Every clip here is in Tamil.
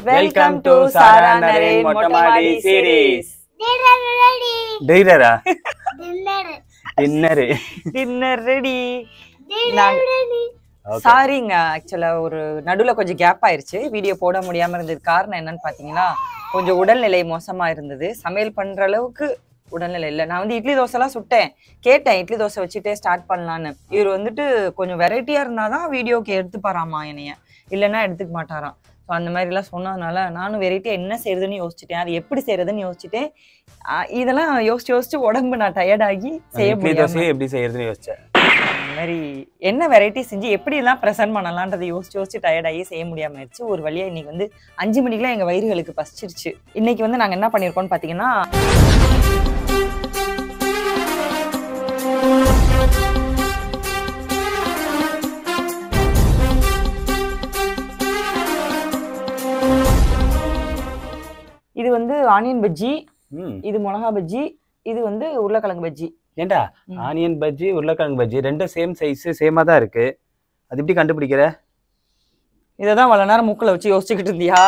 Welcome to Sara Naren Motamadi series. Dinner ready. சாரிங்க ஆக்சுவலா ஒரு நடுவுல கொஞ்சம் கேப் ஆயிருச்சு வீடியோ போட முடியாம இருந்தது காரணம் என்னன்னு பாத்தீங்கன்னா கொஞ்சம் உடல்நிலை மோசமா இருந்தது சமையல் பண்ற அளவுக்கு உடல்நிலை இல்லை நான் வந்து இட்லி தோசை எல்லாம் சுட்டேன் கேட்டேன் இட்லி தோசை வச்சுட்டே ஸ்டார்ட் பண்ணலான்னு இவர் வந்துட்டு கொஞ்சம் வெரைட்டியா இருந்தாதான் வீடியோக்கு எடுத்துப்பாராமா என்னைய இல்லைன்னா எடுத்துக்க மாட்டாராம் ஸோ அந்த மாதிரி எல்லாம் சொன்னதுனால நானும் வெரைட்டியா என்ன செய்யறதுன்னு யோசிச்சுட்டேன் அது எப்படி செய்யறதுன்னு யோசிச்சுட்டேன் இதெல்லாம் யோசிச்சு உடம்பு நான் டயர்டாகி செய்ய முடியாது எப்படி செய்யறதுன்னு யோசிச்சேன் இந்த மாதிரி என்ன வெரைட்டி செஞ்சு எப்படி எல்லாம் ப்ரெசென்ட் பண்ணலான்றதை யோசிச்சு டயர்டாகி செய்ய முடியாம ஆயிடுச்சு ஒரு வழியா இன்னைக்கு வந்து 5 மணிக்கெல்லாம் எங்க வயிறுகளுக்கு பசிச்சிருச்சு இன்னைக்கு வந்து நாங்க என்ன பண்ணிருக்கோம்னு பாத்தீங்கன்னா இது வந்து ஆனியன் பஜ்ஜி இது மிளகா பஜ்ஜி இது வந்து உருளைக்கிழங்கு பஜ்ஜி ஏண்டா ஆனியன் பஜ்ஜி உருளைக்கிழங்கு பஜ்ஜி ரெண்டும் சேம் சைஸ் சேமா தான் இருக்கு அது எப்படி கண்டுபிடிக்கிற இததான் அவ்வளவு நேரம் மூக்குல வச்சு யோசிச்சுக்கிட்டு இருந்தியா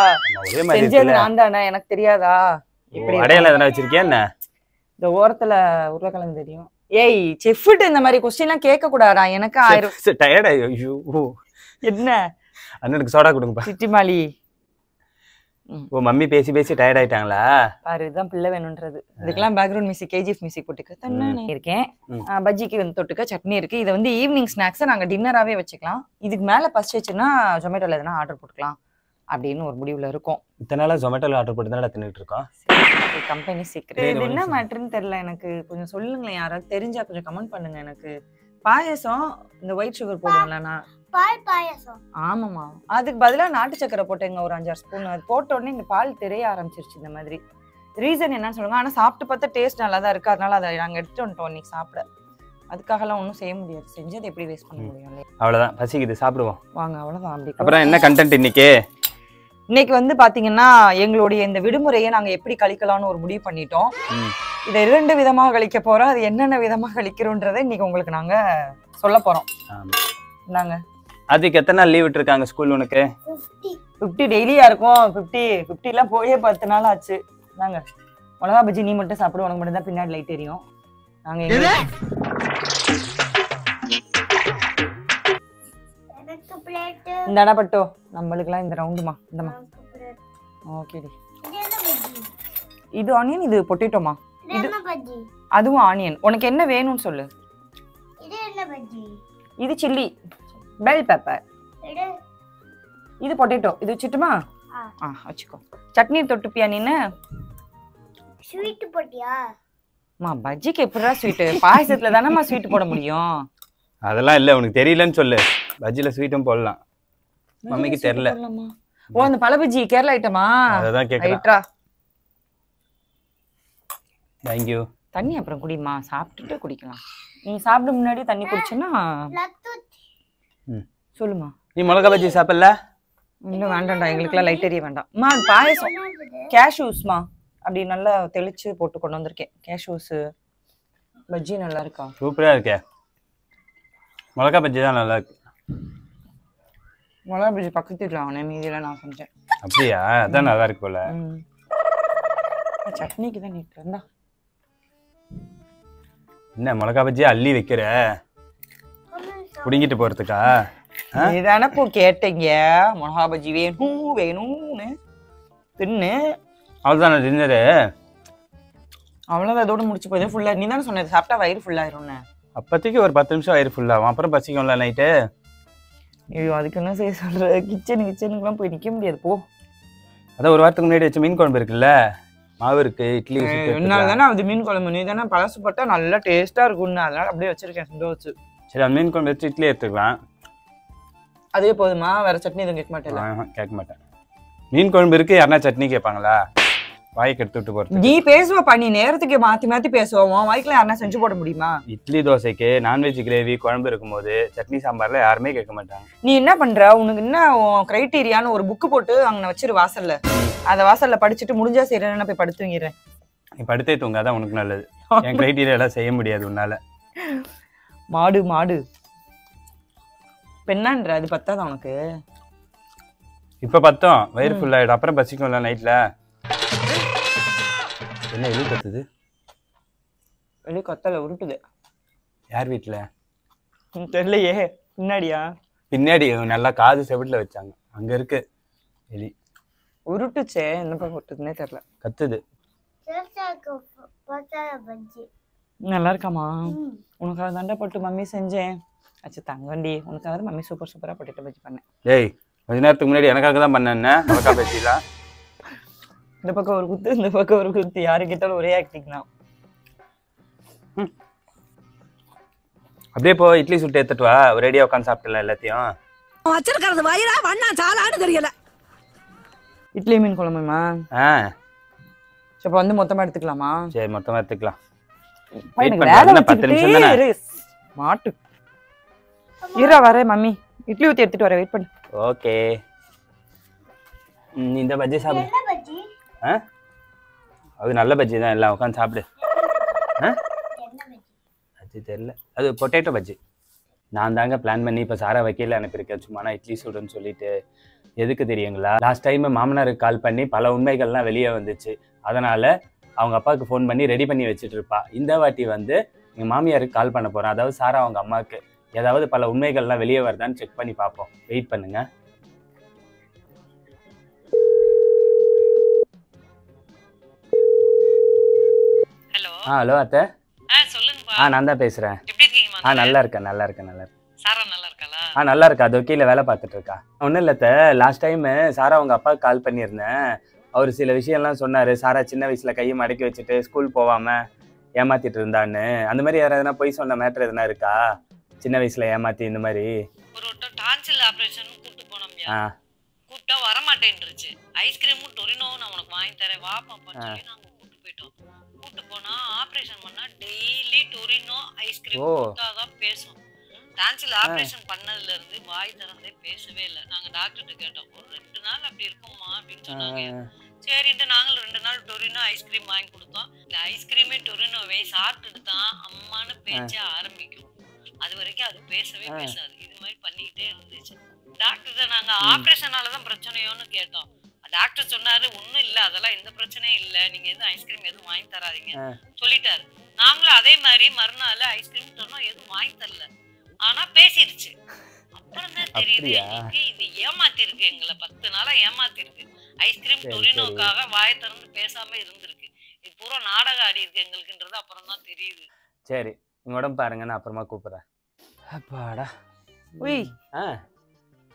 செஞ்சது நான் தானே எனக்கு தெரியாதா இப்படி அடையாளம் எதனா வச்சிருக்கியா என்ன இந்த ஓரத்துல உருளைக்கிழங்கு தெரியும் ஏய் செஃப்ட் இந்த மாதிரி கொஸ்டின் எல்லாம் கேட்க கூடாதா எனக்கு 1000 டயர்ட் ஐயோ என்ன அண்ணனுக்கு சோடா கொடுங்கப்பா சிட்டிமாலி ஓ மம்மி பேசி பேசி டயர்ட் ஆயிட்டாங்களா பாரு இதுதான் பிள்ளை வேணும்ன்றது இதுக்கெல்லாம் பேக்ரவுண்ட் மியூசிக் கேஜிஎஃப் மியூசிக் போட்டுக்க தண்ணி இருக்கேன் பஜ்ஜிக்கு வந்து தொட்டுக்க சட்னி இருக்கு இதை வந்து ஈவினிங் ஸ்நாக்ஸை நாங்க டின்னராகவே வச்சுக்கலாம் இதுக்கு மேல பசிச்சுன்னா ஜொமேட்டோல எதனா ஆர்டர் போட்டுக்கலாம் அப்படின்னு ஒரு முடிவுல இருக்கும் இத்தனை நாளா ஜொமேட்டோல ஆர்டர் போட்டு தான் தின்னுட்டு இருக்கோம் கம்பெனி சீக்கிரம் இது என்ன மேட்டர்ன்னு தெரியல எனக்கு கொஞ்சம் சொல்லுங்களேன் யாராவது தெரிஞ்சா கொஞ்சம் கமெண்ட் பண்ணுங்க எனக்கு பாயசம் இந்த ஒயிட் சுகர் போடுங்களா பால் பாயாசம் ஆமாமா அதுக்கு பதிலா நாட்டு சக்கரை போட்டேங்க ஒரு 5-6 ஸ்பூன் அது போட்ட உடனே இந்த பால் தெரிய ஆரம்பிச்சிருச்சு இந்த மாதிரி ரீசன் என்னன்னு சொல்லுங்க ஆனா சாப்பிட்டு பார்த்தா டேஸ்ட் நல்லா தான் இருக்கு அதனால அதை நாங்க எடுத்துட்டு வந்துட்டோம் இன்னைக்கு சாப்பிட அதுக்காக எல்லாம் ஒன்றும் செய்ய முடியாது செஞ்சது எப்படி வேஸ்ட் பண்ண முடியும் அவ்வளவுதான் பசிக்குது சாப்பிடுவோம் வாங்க அவ்வளவுதான் அப்படி அப்புறம் என்ன கண்டென்ட் இன்னைக்கு வந்து பாத்தீங்கன்னா எங்களுடைய இந்த விடுமுறையை நாங்க எப்படி கழிக்கலாம்னு ஒரு முடிவு பண்ணிட்டோம் இதை 2 விதமாக கழிக்க போறோம் அது என்னென்ன விதமாக கழிக்கிறோன்றதை இன்னைக்கு உங்களுக்கு நாங்க சொல்ல போறோம் நாங்க அதுக்கு எத்தனை நாள் லீவ் விட்டுருக்காங்க ஸ்கூல் உனக்கு 50 டெய்லியா இருக்கும் 50 எல்லாம் போயே 10 நாள் ஆச்சு நாங்க மிளகா பஜ்ஜி நீ மட்டும் சாப்பிடு உனக்கு மட்டும் தான் பின்னாடி லைட் எரியும் நாங்க இந்த அடப்பட்டோ நம்மளுக்குலாம் இந்த ரவுண்டுமா இந்தமா ஓகேடி இது ஆனியன் இது பொட்டேட்டோமா இது அதுவும் ஆனியன் உனக்கு என்ன வேணும்னு சொல்லு இது சில்லி பெல் பெப்பர் இது பொட்டேட்டோ இது வச்சுட்டுமா வச்சுக்கோ சட்னி தொட்டுப்பியா நீன்னு ஸ்வீட் போட்டியா பஜ்ஜிக்கு எப்படிடா ஸ்வீட்டு பாயசத்துல தானேம்மா ஸ்வீட் போட முடியும் அதெல்லாம் இல்ல உனக்கு தெரியலன்னு சொல்லு பஜ்ஜில ஸ்வீட்டும் போடலாம் மம்மிக்கு தெரியல ஓ அந்த பழ பஜ்ஜி கேரளா ஐட்டமா அதான் கேக்குறேன் थैंक यू தண்ணி அப்புறம் குடிமா சாப்பிட்டுட்டு குடிக்கலாம் நீ சாப்பிட முன்னாடி தண்ணி குடிச்சேன்னா சொல்லுமா நீ மிளகா பஜ்ஜி சாப்பிடல இன்னும் வேண்டாம்டா எங்களுக்குலாம் லைட் எரிய வேண்டாம்மா பாயசம் கேஷ்யூஸ்மா அப்படி நல்லா தெளிச்சு போட்டு கொண்டு வந்திருக்கேன் கேஷ்யூஸ் பஜ்ஜி நல்லா இருக்கா சூப்பரா இருக்கே மிளகா பஜ்ஜி தான் நல்லா இருக்கு மிளகா பஜ்ஜி பக்கத்து வீட்டில் வாங்கினேன் மீதியெல்லாம் நான் செஞ்சேன் அப்படியா அதான் நல்லா இருக்கு போல சட்னிக்கு தான் நீட்டு இருந்தா என்ன மிளகா பஜ்ஜி அள்ளி வைக்கிற புடிங்கிட்டு போறதுக்கா இதானே போ கேட்டீங்க மிளகா பஜ்ஜி வேணும்னு தின்னு அவ்வளோதானே டின்னரு அவ்வளோதான் அதோட முடிச்சு போய் ஃபுல்லா நீ தானே சொன்னது சாப்பிட்டா வயிறு ஃபுல்லாயிரும்னு அப்போதைக்கு ஒரு 10 நிமிஷம் வயிறு ஃபுல்லாகும் அப்புறம் பசிக்கும்ல நைட்டு ஐயோ அதுக்கு என்ன செய்ய சொல்ற கிச்சனுக்குலாம் போய் நிற்க முடியாது போ அதான் ஒரு வாரத்துக்கு முன்னாடி வச்ச மீன் குழம்பு இருக்குல்ல மாவு இருக்கு இட்லி என்னால தானே அது மீன் குழம்பு நீ தானே பழசு போட்டா நல்லா டேஸ்டா இருக்கும்னு அதனால அப்படியே வச்சிருக்கேன் சுண்ட வச்சு சரி அந்த மீன் குழம்பு வச்சு இட்லி எடுத்துக்கலாம் அதே போதுமா வேற சட்னி எதுவும் கேட்க மாட்டேன் கேட்க மாட்டேன் மீன் குழம்பு இருக்கு யாருன்னா சட்னி கேட்பாங்களா வாய்க்கு எடுத்து விட்டு போறது நீ பேசுவப்பா நீ நேரத்துக்கு மாத்தி மாத்தி பேசுவோம் வாய்க்குல யாருன்னா செஞ்சு போட முடியுமா இட்லி தோசைக்கு நான்வெஜ் கிரேவி குழம்பு இருக்கும்போது சட்னி சாம்பார்ல யாருமே கேட்க மாட்டாங்க நீ என்ன பண்ற உனக்கு என்ன கிரைட்டீரியான்னு ஒரு புக்கு போட்டு அங்க வச்சிரு வாசல்ல அத வாசல்ல படிச்சுட்டு முடிஞ்சா செய்யறேன்னு போய் படுத்துங்கிறேன் நீ படுத்தே தூங்காதான் உனக்கு நல்லது என் கிரைட்டீரியா எல்லாம் செய்ய முடியாது உன்னால மாடு பெண்ணான்ற அது பத்தாதான் உனக்கு இப்ப பத்தோம் வயிறு ஃபுல் ஆயிடும், அப்புறம் பசிக்கும்ல நைட்ல. என்ன எலி கத்துது? வெளியே கத்தல உருட்டுது. யார் வீட்டுல? தெரியலையே. பின்னாடியா? பின்னாடி நல்லா காது செவிட்டுல வச்சாங்க, அங்க இருக்கு எலி. உருட்டுச்சே, என்ன பக்கம் உருட்டுதுன்னே தெரியல. கத்துது. நல்லா இருக்காமா? உனக்காக தாண்டா பட்டு மம்மி செஞ்சேன். அச்சு தங்கண்டி, உனக்காக மம்மி சூப்பர் சூப்பரா பொட்டேட்டோ பஜ்ஜி பண்ணேன். டேய் கொஞ்ச நேரத்துக்கு முன்னாடி எனக்காக தான் பண்ணேன் அவக்கா பஜ்ஜிலாம். இந்த பக்கம் ஒரு குத்து, இந்த பக்கம் ஒரு குத்து, யாரு கிட்டாலும் ஒரே ஆக்டிங் தான். அப்படியே போ, இட்லி சுட்டு எடுத்துட்டு வா, ரெடியா உட்காந்து சாப்பிடலாம் எல்லாத்தையும். வச்சிருக்கிறது வயிறா வண்ணா சாலான்னு தெரியல. இட்லி மீன் குழம்புமா? சரி அப்ப வந்து மொத்தமா எடுத்துக்கலாமா? சரி மொத்தமா எடுத்துக்கலாம். எனக்கு வேலை வச்சுக்கிட்டே மாட்டு ஈரா வரேன் மம்மி, இட்லி ஊத்தி எடுத்துட்டு வரேன், வெயிட் பண்ணு. ஓகே இந்த பஜ்ஜி சாப்பிடு. அது நல்ல பஜ்ஜி தான், எல்லாம் உட்காந்து சாப்பிடு. பஜ்ஜி தெரியல, அது பொட்டேட்டோ பஜ்ஜி. நான் தாங்க பிளான் பண்ணி இப்போ சாரா வைக்கல அனுப்பியிருக்கேன், சும்மா நான் இட்லி சுடுன்னு சொல்லிட்டு. எதுக்கு தெரியுங்களா, லாஸ்ட் டைம் மாமனாருக்கு கால் பண்ணி பல உண்மைகள்லாம் வெளியே வந்துச்சு. அதனால அவங்க அப்பாவுக்கு ஃபோன் பண்ணி ரெடி பண்ணி வச்சுட்டு இருப்பா. இந்த வாட்டி வந்து எங்கள் மாமியாருக்கு கால் பண்ண போகிறேன், அதாவது சாரா அவங்க அம்மாவுக்கு. ஏதாவது பல உண்மைகள்லாம் வெளியே வருதான்னு செக் பண்ணி பார்ப்போம், வெயிட் பண்ணுங்க. ஹலோ அத்தை. சொல்லுங்கப்பா. நான் தான் பேசுகிறேன். எப்படி இருக்கீங்க? நல்லா இருக்கேன் நல்லா இருக்கேன் நல்லா இருக்கேன். சாரா நல்லா இருக்காளா? நல்லா இருக்கா, அது கீழே வேலை பார்த்துட்டு இருக்கா. ஒன்றும் இல்லை அத்தை, லாஸ்ட் டைம் சாரா அவங்க அப்பாவுக்கு கால் பண்ணியிருந்தேன். அவர் சில விஷயம்லாம் சொன்னார். சாரா சின்ன வயசில் கையை மடக்கி வச்சுட்டு ஸ்கூல் போகாமல் ஏமாத்திட்டு இருந்தான்னு. அந்த மாதிரி யாராவதுனா போய் சொன்ன மேட்ரு எதுனா இருக்கா? சின்ன வயசில் ஏமாத்தி இந்த மாதிரி. ஒரு வட்டம் டான்சில் ஆப்ரேஷன் கூப்பிட்டு போனோம்யா. கூப்பிட்டா வரமாட்டேன்ருச்சு. ஐஸ்கிரீமும் டொரினோவும் நான் உனக்கு வாங்கி தரேன் வா பாப்பான்னு சொல்லி நாங்கள் கூப்பிட்டு போயிட்டோம். கூப்பிட்டு போனால் ஆப்ரேஷன் பண்ணால் டெய்லி டொரினோ ஐஸ்கிரீம் கொடுத்தாதான் பேசும். டான்சில் ஆப்ரேஷன் பண்ணதுலேருந்து வாய் திறந்தே பேசவே இல்லை. நாங்கள் டாக்டர்கிட்ட கேட்டோம், ஒரு 2 நாள் அப்படி இருக்குமா அப்படின்னு சொன்னாங்க. சரின்ட்டு நாங்கள் 2 நாள் டொரினோ ஐஸ்கிரீம் வாங்கி கொடுத்தோம். இந்த ஐஸ்கிரீமே டொரினோவை சாப்பிட்டுட்டு தான் அம்மானு பேச்ச ஆரம்பிக்கும். அது வரைக்கும் அது பேசவே பேசாது. இது மாதிரி பண்ணிக்கிட்டே இருந்துச்சு. டாக்டர்கிட்ட நாங்கள் ஆப்ரேஷனாலதான் பிரச்சனையோன்னு கேட்டோம். டாக்டர் சொன்னாரு ஒன்றும் இல்லை, அதெல்லாம் எந்த பிரச்சனையும் இல்லை, நீங்க எதுவும் ஐஸ்கிரீம் எதுவும் வாங்கி தராதீங்க சொல்லிட்டாரு. நாங்களும் அதே மாதிரி மறுநாள் ஐஸ்கிரீம் சொன்னோம், எதுவும் வாங்கி தரல. ஆனா பேசிடுச்சு. அப்புறம் தான் தெரியுது இது ஏமாத்திருக்கு, எங்களை 10 நாளா ஏமாத்திருக்கு. ஐஸ்கிரீம் டொரினோக்காக வாயை திறந்து பேசாம இருந்திருக்கு. இது பூரா நாடகம் ஆடி இருக்கு எங்களுக்குன்றது அப்புறம் தான் தெரியுது. சரி உங்க உடம்பு பாருங்க, நான் அப்புறமா கூப்பிடுறேன். அப்பாடா. உய்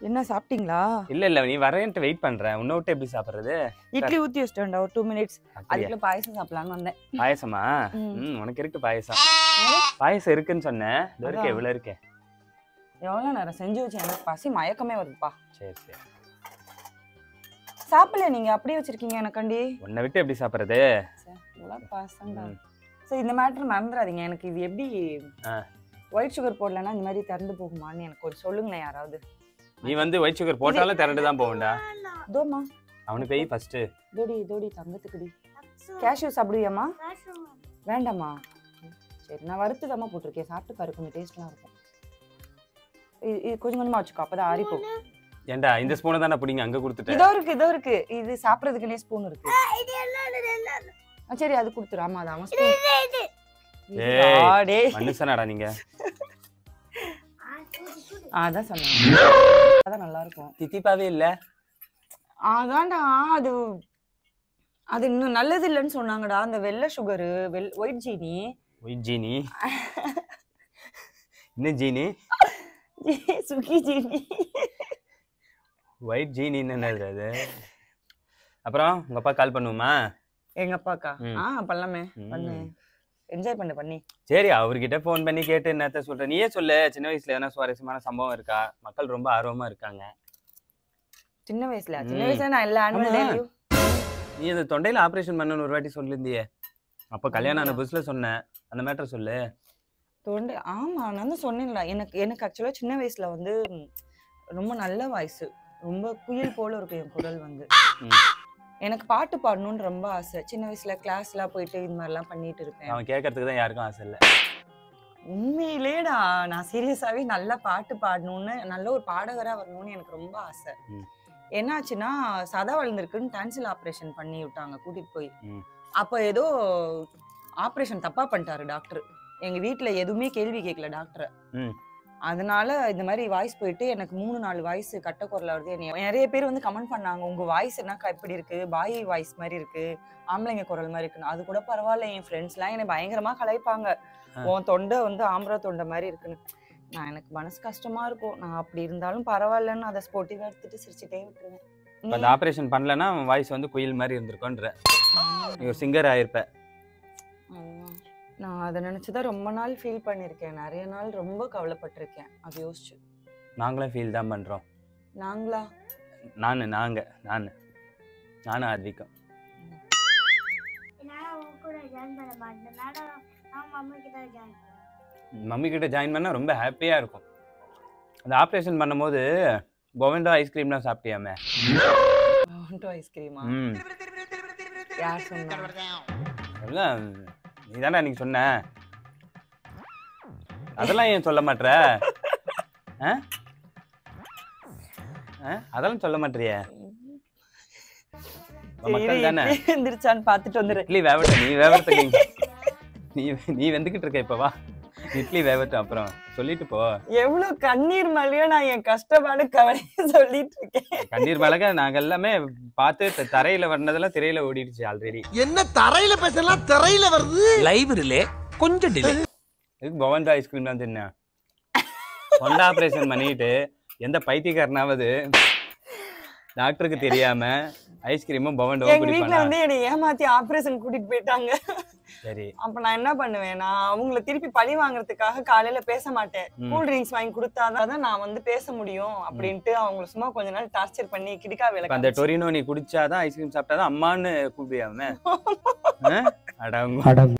என்ன சாப்பிட்டீங்களா? இல்ல நீ வரேன்ட்டு வெயிட் பண்றேன். உன்னை விட்டு எப்படி சாப்பிடுறது? இட்லி ஊத்தி வச்சிட்டேன்டா, ஒரு 2 minutes. அதுக்குள்ள பாயசம் சாப்பிடலாம்னு வந்தேன். பாயசமா? உனக்கு இருக்கு பாயசம். பாயசம் இருக்குன்னு சொன்னேன். இருக்கு எவ்வளவு இருக்கு? எவ்வளவு நேரம் செஞ்சு வச்சேன், எனக்கு பசி மயக்கமே வருதுப்பா. சரி சரி சாப்பிடல, நீங்க அப்படியே வச்சிருக்கீங்க எனக்காண்டி. உன்னை விட்டு எப்படி சாப்பிடுறது? சரி இந்த மேட்டர் மறந்துடாதீங்க. எனக்கு இது எப்படி ஒயிட் சுகர் போடலன்னா இந்த மாதிரி திறந்து போகுமான்னு எனக்கு ஒரு சொல்லுங்களேன் யாராவது. நீ வந்து ஒயிட் சுகர் போட்டாலும் திரண்டு தான் போகும்டா. தோமா அவனுக்கு போய் ஃபர்ஸ்ட் தோடி தங்கத்துக்குடி. கேஷ்யூ சாப்பிடுவியாமா? வேண்டாமா? சரி நான் வறுத்துதாம்மா போட்டிருக்கேன், சாப்பிட்டு பாரு, கொஞ்சம் டேஸ்ட்லாம் இருக்கும். இது கொஞ்சம் கொஞ்சமா வச்சுக்கோ, அப்பதான் ஆறி போகும். ஏண்டா இந்த ஸ்பூனை தானே பிடிங்க அங்க கொடுத்துட்டேன். இதோ இருக்கு இது சாப்பிட்றதுக்குன்னே ஸ்பூன் இருக்கு. சரி அது கொடுத்துரு. ஆமா அது அவன் ஸ்பூன். மனுஷனாடா நீங்க. அதான் சொன்னேன், அதான் நல்லா இருக்கும். தித்திப்பாவே இல்ல. அதான்டா அது அது இன்னும் நல்லது இல்லைன்னு சொன்னாங்கடா. அந்த வெள்ளை சுகரு, ஒயிட் ஜீனி. ஒயிட் ஜீனி என்ன ஜீனி? சுகி ஜீனி. ஒயிட் ஜீனி என்னது அது? அப்புறம் உங்க அப்பா கால் பண்ணுமா? எங்க அப்பாக்கா? பண்ணலாமே, பண்ணு, என்ஜாய் பண்ணி. சரி அவர்கிட்ட போன் பண்ணி கேட்டு என்னத்த சொல்ற, நீயே சொல்லு. சின்ன வயசுல எதனா சுவாரஸ்யமான சம்பவம் இருக்கா? மக்கள் ரொம்ப ஆர்வமா இருக்காங்க. சின்ன வயசுல நான் எல்லா ஆனுவல் டேலயும் நீ அந்த தொண்டையில ஆபரேஷன் பண்ணனும் ஒரு வாட்டி சொல்லிருந்தியே, அப்ப கல்யாணம் ஆன புதுசுல சொன்ன, அந்த மேட்டர் சொல்லு. தொண்டை? ஆமா நான் தான் சொன்னேன்ல. எனக்கு ஆக்சுவலா சின்ன வயசுல வந்து ரொம்ப நல்ல வாய்ஸ், ரொம்ப குயில் போல இருக்கும் என் குரல் வந்து. எனக்கு பாட்டு பாடணும்னு ரொம்ப ஆசை. சின்ன வயசுல கிளாஸ்லாம் போயிட்டு இந்த மாதிரிலாம் பண்ணிட்டு இருப்பேன். அவன் கேட்கறதுக்கு தான் யாருக்கும் ஆசை இல்லை. உண்மையிலேடா நான் சீரியஸாவே நல்லா பாட்டு பாடணும்னு, நல்ல ஒரு பாடகரா வரணும்னு எனக்கு ரொம்ப ஆசை. என்னாச்சுன்னா சதா வளர்ந்துருக்குன்னு டான்சில் ஆப்ரேஷன் பண்ணி விட்டாங்க கூட்டிட்டு போய். ம். அப்போ ஏதோ ஆப்ரேஷன் தப்பா பண்ணிட்டாரு டாக்டர். எங்க வீட்ல எதுவுமே கேள்வி கேட்கல டாக்டரை. ம். அதனால இந்த மாதிரி வாய்ஸ் போயிட்டு எனக்கு 3-4 வாய்ஸ் கட்ட குரலா வருது. நிறைய பேர் வந்து கமெண்ட் பண்ணாங்க, உங்க வாய்ஸ் என்னக்கா இப்படி இருக்கு, பாய் வாய்ஸ் மாதிரி இருக்கு, ஆம்பளைங்க குரல் மாதிரி இருக்குன்னு. அது கூட பரவாயில்ல, என் ஃப்ரெண்ட்ஸ்லாம் என்னை பயங்கரமா கலாய்ப்பாங்க, உன் தொண்டை வந்து ஆம்பளை தொண்டை மாதிரி இருக்குன்னு. எனக்கு மனசு கஷ்டமா இருக்கும். நான் அப்படி இருந்தாலும் பரவாயில்லன்னு அதை ஸ்போர்ட்டிவா எடுத்துட்டு சிரிச்சுட்டே விட்டுருவேன். அந்த ஆப்ரேஷன் பண்ணலன்னா வாய்ஸ் வந்து குயில் மாதிரி இருந்திருக்கோன்ற, நீ ஒரு சிங்கர் ஆயிருப்ப. நான் அதை நினைச்சுதான் ரொம்ப நாள் ஃபீல் பண்ணிருக்கேன். நிறைய நாள் ரொம்ப கவலைப்பட்டிருக்கேன் அதை யோசிச்சு. நாங்களும் ஃபீல் தான் பண்றோம். நாங்களா? நானும் ஆத்விகம். மம்மி கிட்ட ஜாயின் பண்ணா ரொம்ப ஹாப்பியா இருக்கும். அந்த ஆப்ரேஷன் பண்ணும்போது பொவெண்டோ ஐஸ்கிரீம்லாம் சாப்பிட்டியாமே? ஐஸ்கிரீமா? யார் சொன்னா? நீ தானே அன்னைக்கு சொன்ன. அதெல்லாம் ஏன் சொல்ல மாட்டற? அதெல்லாம் சொல்ல மாட்டியே. மக்கள் தானே எந்திரிச்சான்னு பார்த்துட்டு வந்துரு. இட்லி வேவட்ட, நீ வேவறதுக்கு நீ வெந்துக்கிட்டு இருக்க. இப்ப வா, இட்லி வேவட்டும், அப்புறம் சொல்லிட்டு போ. எவ்வளவு கண்ணீர் மலையோ நான் என் கஷ்டப்பாடு கவலையை சொல்லிட்டு இருக்கேன். கண்ணீர் மலைக நாங்க எல்லாமே பார்த்து தரையில வர்றதெல்லாம் திரையில ஓடிடுச்சு ஆல்ரெடி. என்ன தரையில பேசலாம், திரையில வருது. லைவ் ரிலே கொஞ்சம் டிலே. இதுக்கு பொவெண்டோ ஐஸ்கிரீம் தான் தின்ன. கொண்ட ஆப்ரேஷன் பண்ணிட்டு எந்த பைத்தியக்காரனாவது டாக்டருக்கு தெரியாம ஐஸ்கிரீமும் பொவெண்டோவும் எங்க வீட்ல வந்து என்னை ஏமாத்தி ஆப்ரேஷன் கூட்டிட்டு போயிட்டாங்க. சரி, அப்ப நான் என்ன பண்ணுவேன், நான் அவங்கள திருப்பி பழி வாங்குறதுக்காக காலையில பேச மாட்டேன். கூல் ட்ரிங்க்ஸ் வாங்கி கொடுத்தாதான் நான் வந்து பேச முடியும் அப்படின்ட்டு அவங்கள சும்மா கொஞ்ச நாள் டார்ச்சர் பண்ணி கிடுக்கா வேலை. அந்த டொரினோ நீ குடிச்சாதான் ஐஸ்கிரீம் சாப்பிட்டாதான் அம்மான்னு கூப்பிடுவாங்க. அடங்கும்.